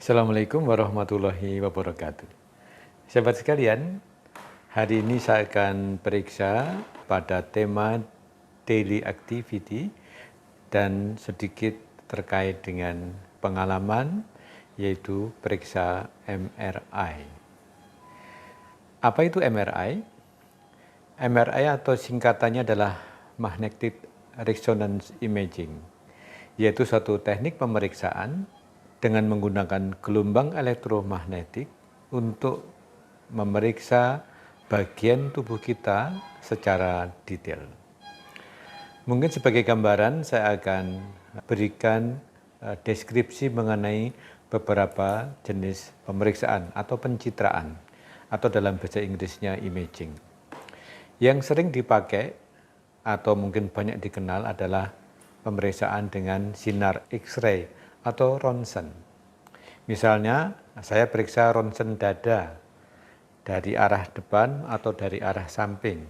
Assalamualaikum warahmatullahi wabarakatuh. Sahabat sekalian, hari ini saya akan periksa pada tema daily activity dan sedikit terkait dengan pengalaman, yaitu periksa MRI. Apa itu MRI? MRI atau singkatannya adalah Magnetic Resonance Imaging, yaitu suatu teknik pemeriksaan dengan menggunakan gelombang elektromagnetik untuk memeriksa bagian tubuh kita secara detail. Mungkin sebagai gambaran saya akan berikan deskripsi mengenai beberapa jenis pemeriksaan atau pencitraan atau dalam bahasa Inggrisnya imaging. Yang sering dipakai atau mungkin banyak dikenal adalah pemeriksaan dengan sinar X-ray atau ronsen. Misalnya, saya periksa ronsen dada dari arah depan atau dari arah samping,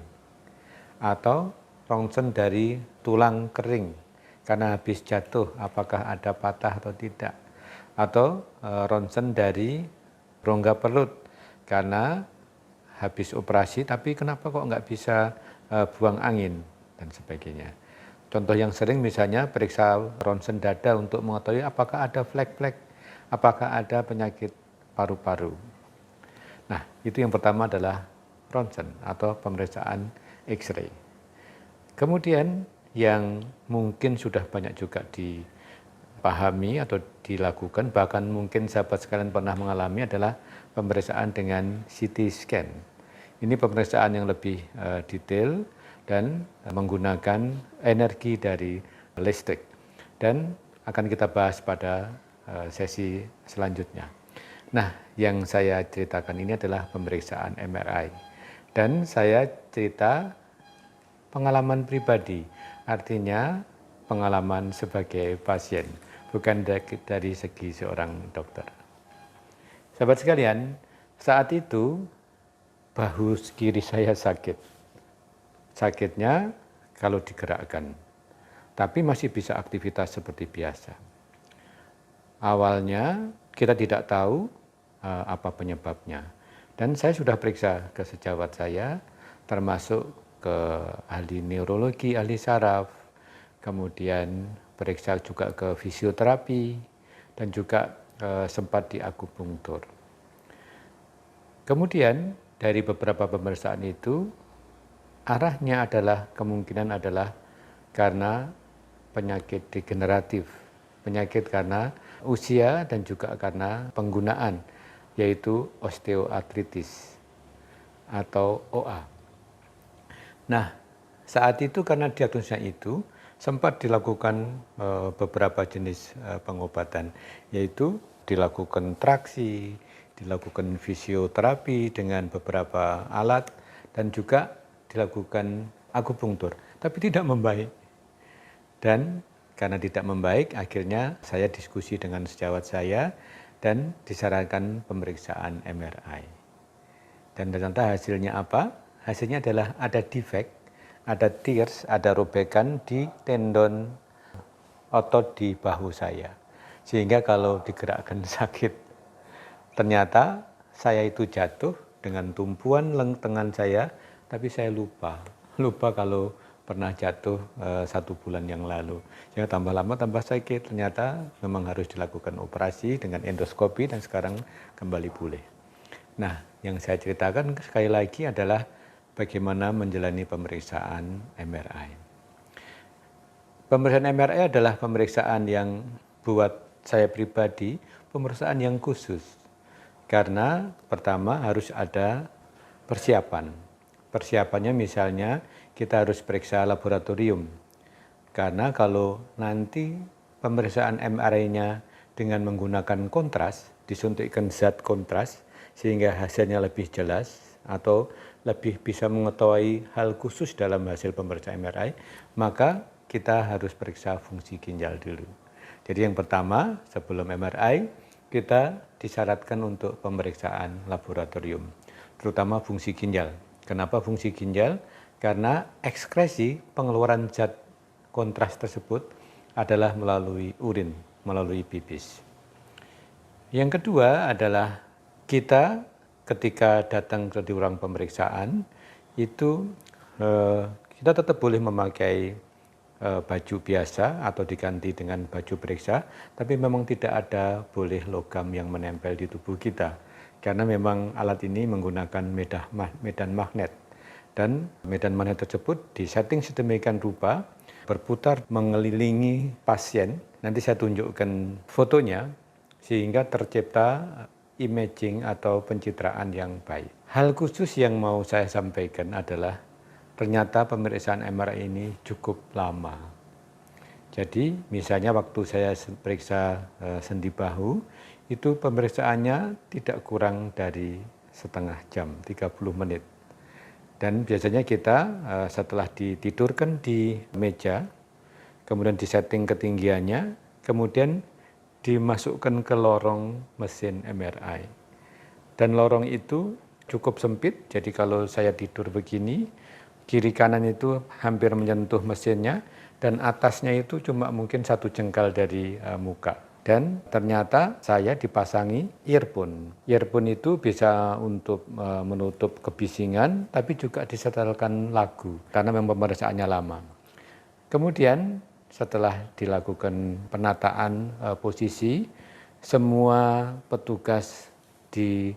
atau ronsen dari tulang kering karena habis jatuh apakah ada patah atau tidak, atau ronsen dari rongga perut karena habis operasi tapi kenapa kok nggak bisa buang angin dan sebagainya. Contoh yang sering misalnya periksa ronsen dada untuk mengetahui apakah ada flek-flek, apakah ada penyakit paru-paru. Nah, itu yang pertama adalah ronsen atau pemeriksaan X-ray. Kemudian yang mungkin sudah banyak juga dipahami atau dilakukan, bahkan mungkin sahabat sekalian pernah mengalami adalah pemeriksaan dengan CT scan. Ini pemeriksaan yang lebih detail dan menggunakan energi dari listrik, dan akan kita bahas pada sesi selanjutnya. Nah, yang saya ceritakan ini adalah pemeriksaan MRI, dan saya cerita pengalaman pribadi, artinya pengalaman sebagai pasien, bukan dari segi seorang dokter. Sahabat sekalian, saat itu bahu kiri saya sakit. Sakitnya kalau digerakkan, tapi masih bisa aktivitas seperti biasa. Awalnya kita tidak tahu apa penyebabnya, dan saya sudah periksa ke sejawat saya, termasuk ke ahli neurologi, ahli saraf, kemudian periksa juga ke fisioterapi, dan juga sempat di akupunktur. Kemudian dari beberapa pemeriksaan itu, arahnya adalah kemungkinan adalah karena penyakit degeneratif, penyakit karena usia dan juga karena penggunaan, yaitu osteoartritis atau OA. Nah, saat itu karena diagnosisnya itu sempat dilakukan beberapa jenis pengobatan, yaitu dilakukan traksi, dilakukan fisioterapi dengan beberapa alat, dan juga dilakukan akupunktur, tapi tidak membaik. Dan karena tidak membaik, akhirnya saya diskusi dengan sejawat saya dan disarankan pemeriksaan MRI. Dan ternyata hasilnya apa? Hasilnya adalah ada defek, ada tears, ada robekan di tendon otot di bahu saya. Sehingga kalau digerakkan sakit. Ternyata saya itu jatuh dengan tumpuan lengan saya, tapi saya lupa kalau pernah jatuh 1 bulan yang lalu. Sehingga tambah lama tambah sakit, ternyata memang harus dilakukan operasi dengan endoskopi dan sekarang kembali pulih. Nah, yang saya ceritakan sekali lagi adalah bagaimana menjalani pemeriksaan MRI. Pemeriksaan MRI adalah pemeriksaan yang buat saya pribadi, pemeriksaan yang khusus. Karena pertama harus ada persiapan. Persiapannya misalnya kita harus periksa laboratorium, karena kalau nanti pemeriksaan MRI-nya dengan menggunakan kontras, disuntikkan zat kontras sehingga hasilnya lebih jelas atau lebih bisa mengetahui hal khusus dalam hasil pemeriksaan MRI, maka kita harus periksa fungsi ginjal dulu. Jadi yang pertama sebelum MRI kita disyaratkan untuk pemeriksaan laboratorium, terutama fungsi ginjal. Kenapa fungsi ginjal? Karena ekskresi pengeluaran zat kontras tersebut adalah melalui urin, melalui pipis. Yang kedua adalah kita ketika datang ke ruang pemeriksaan itu kita tetap boleh memakai baju biasa atau diganti dengan baju periksa, tapi memang tidak ada boleh logam yang menempel di tubuh kita. Karena memang alat ini menggunakan medan magnet. Dan medan magnet tersebut disetting sedemikian rupa, berputar mengelilingi pasien. Nanti saya tunjukkan fotonya, sehingga tercipta imaging atau pencitraan yang baik. Hal khusus yang mau saya sampaikan adalah ternyata pemeriksaan MRI ini cukup lama. Jadi misalnya waktu saya periksa sendi bahu, itu pemeriksaannya tidak kurang dari setengah jam, 30 menit. Dan biasanya kita setelah ditidurkan di meja, kemudian disetting ketinggiannya, kemudian dimasukkan ke lorong mesin MRI. Dan lorong itu cukup sempit, jadi kalau saya tidur begini, kiri kanan itu hampir menyentuh mesinnya, dan atasnya itu cuma mungkin 1 jengkal dari muka. Dan ternyata saya dipasangi earphone. Earphone itu bisa untuk menutup kebisingan, tapi juga disetelkan lagu, karena memang pemeriksaannya lama. Kemudian setelah dilakukan penataan posisi, semua petugas di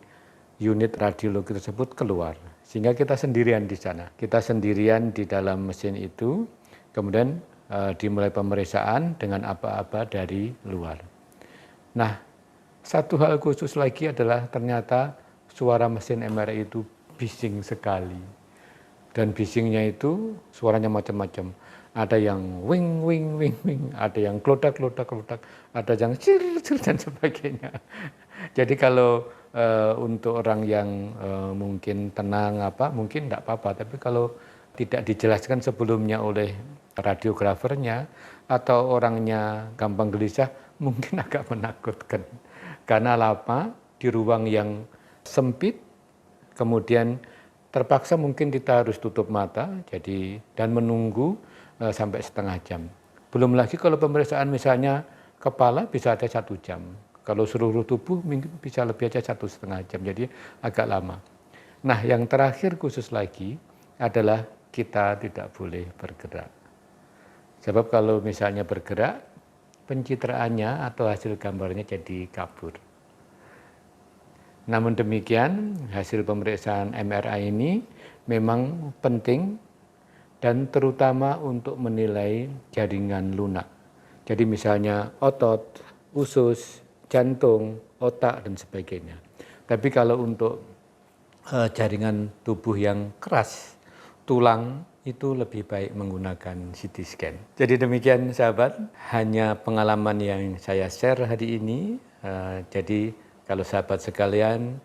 unit radiologi tersebut keluar. Sehingga kita sendirian di sana. Kita sendirian di dalam mesin itu, kemudian dimulai pemeriksaan dengan aba-aba dari luar. Nah, satu hal khusus lagi adalah ternyata suara mesin MRI itu bising sekali. Dan bisingnya itu suaranya macam-macam. Ada yang wing, wing, wing, wing, ada yang klodak, klodak, klodak, ada yang cir, cir, dan sebagainya. Jadi kalau untuk orang yang mungkin tenang mungkin tidak apa-apa, tapi kalau tidak dijelaskan sebelumnya oleh radiografernya atau orangnya gampang gelisah, mungkin agak menakutkan. Karena lama di ruang yang sempit, kemudian terpaksa mungkin kita harus tutup mata, dan menunggu sampai setengah jam. Belum lagi kalau pemeriksaan misalnya kepala bisa ada 1 jam. Kalau seluruh tubuh mungkin bisa lebih aja 1,5 jam, jadi agak lama. Nah, yang terakhir khusus lagi adalah kita tidak boleh bergerak. Sebab kalau misalnya bergerak, pencitraannya atau hasil gambarnya jadi kabur. Namun demikian, hasil pemeriksaan MRI ini memang penting dan terutama untuk menilai jaringan lunak. Jadi misalnya otot, usus, jantung, otak, dan sebagainya. Tapi kalau untuk jaringan tubuh yang keras, tulang, itu lebih baik menggunakan CT scan. Jadi demikian sahabat, hanya pengalaman yang saya share hari ini. Jadi kalau sahabat sekalian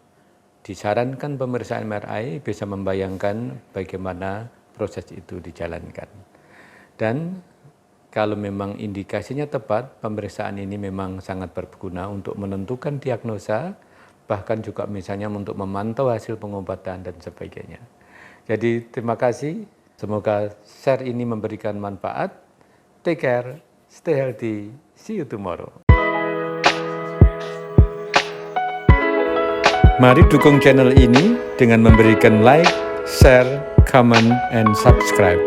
disarankan pemeriksaan MRI, bisa membayangkan bagaimana proses itu dijalankan. Dan kalau memang indikasinya tepat, pemeriksaan ini memang sangat berguna untuk menentukan diagnosa, bahkan juga misalnya untuk memantau hasil pengobatan dan sebagainya. Jadi terima kasih, semoga share ini memberikan manfaat. Take care, stay healthy, see you tomorrow. Mari dukung channel ini dengan memberikan like, share, comment, and subscribe.